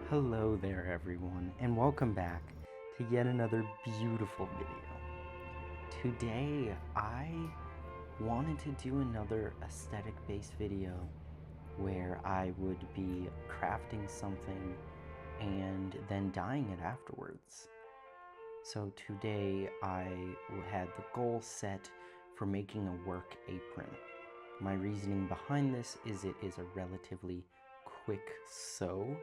Hello there everyone, and welcome back to yet another beautiful video. Today I wanted to do another aesthetic-based video where I would be crafting something and then dyeing it afterwards. So today I had the goal set for making a work apron. My reasoning behind this is it is a relatively quick sew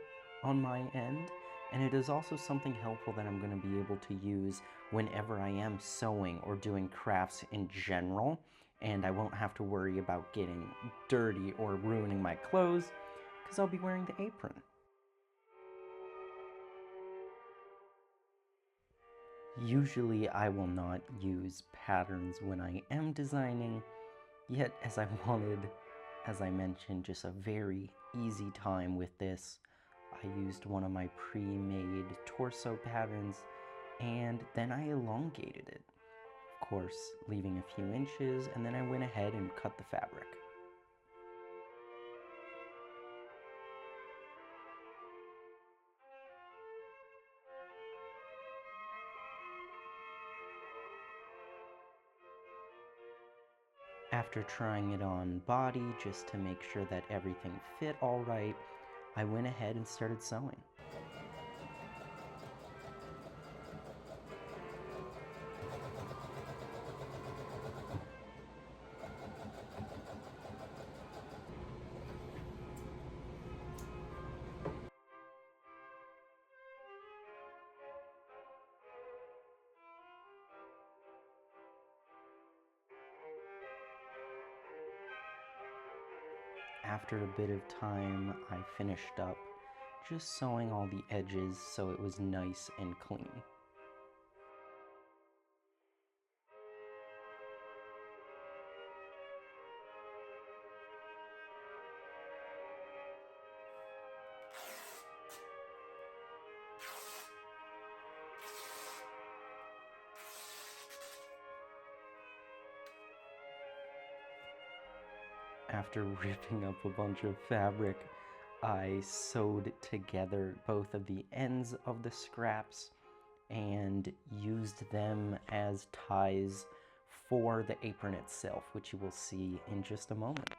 on my end, and it is also something helpful that I'm going to be able to use whenever I am sewing or doing crafts in general, and I won't have to worry about getting dirty or ruining my clothes because I'll be wearing the apron. Usually I will not use patterns when I am designing, yet as I wanted, as I mentioned, just a very easy time with this, I used one of my pre-made torso patterns and then I elongated it. Of course, leaving a few inches, and then I went ahead and cut the fabric. After trying it on body just to make sure that everything fit all right, I went ahead and started sewing. After a bit of time, I finished up just sewing all the edges so it was nice and clean. After ripping up a bunch of fabric, I sewed together both of the ends of the scraps and used them as ties for the apron itself, which you will see in just a moment.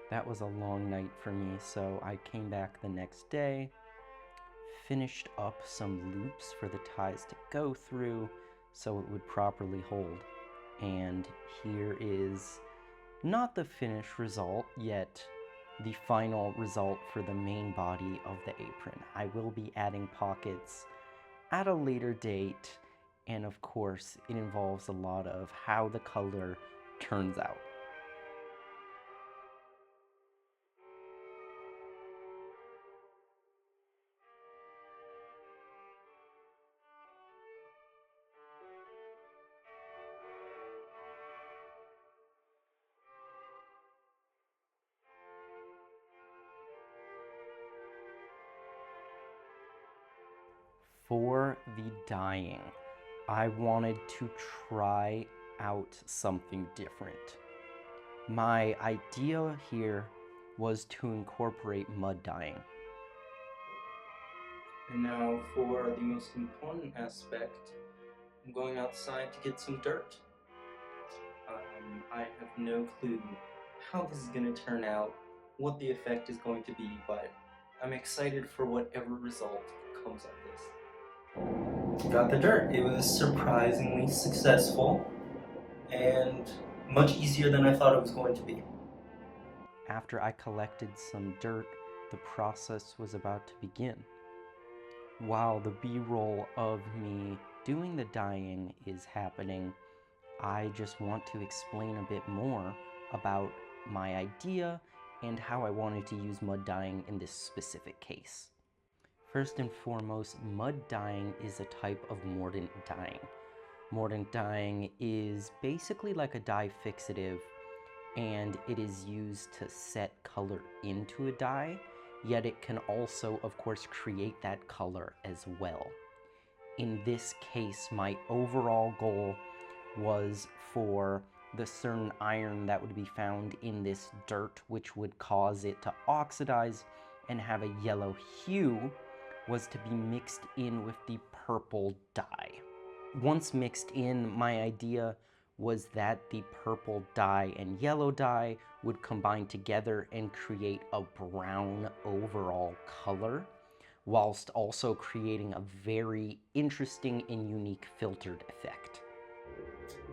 That was a long night for me, so I came back the next day, finished up some loops for the ties to go through so it would properly hold. And here is not the finished result, yet the final result for the main body of the apron. I will be adding pockets at a later date, and of course it involves a lot of how the color turns out. For the dyeing, I wanted to try out something different. My idea here was to incorporate mud dyeing. And now for the most important aspect, I'm going outside to get some dirt. I have no clue how this is going to turn out, what the effect is going to be, but I'm excited for whatever result comes of this. Got the dirt. It was surprisingly successful and much easier than I thought it was going to be. After I collected some dirt, the process was about to begin. While the B-roll of me doing the dyeing is happening, I just want to explain a bit more about my idea and how I wanted to use mud dyeing in this specific case. First and foremost, mud dyeing is a type of mordant dyeing. Mordant dyeing is basically like a dye fixative and it is used to set color into a dye, yet it can also, of course, create that color as well. In this case, my overall goal was for the certain iron that would be found in this dirt, which would cause it to oxidize and have a yellow hue, was to be mixed in with the purple dye. Once mixed in, my idea was that the purple dye and yellow dye would combine together and create a brown overall color, whilst also creating a very interesting and unique filtered effect.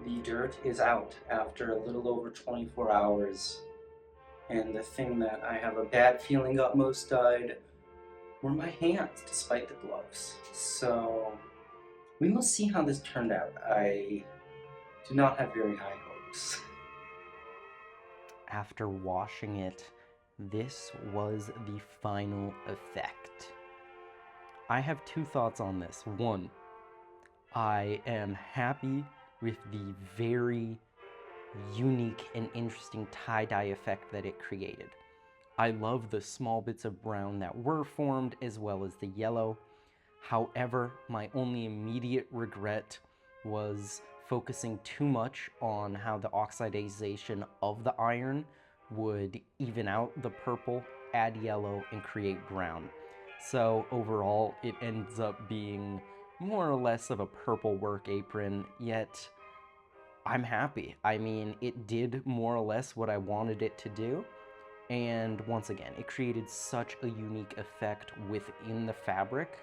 The dirt is out after a little over 24 hours, and the thing that I have a bad feeling got most dyed were my hands, despite the gloves. So we must see how this turned out. I do not have very high hopes. After washing it, this was the final effect. I have two thoughts on this. One, I am happy with the very unique and interesting tie-dye effect that it created. I love the small bits of brown that were formed as well as the yellow. However, my only immediate regret was focusing too much on how the oxidization of the iron would even out the purple, add yellow, and create brown. So overall, it ends up being more or less of a purple work apron, yet I'm happy. I mean, it did more or less what I wanted it to do. And once again, it created such a unique effect within the fabric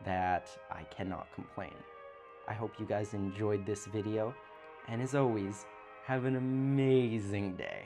that I cannot complain. I hope you guys enjoyed this video, and as always, have an amazing day.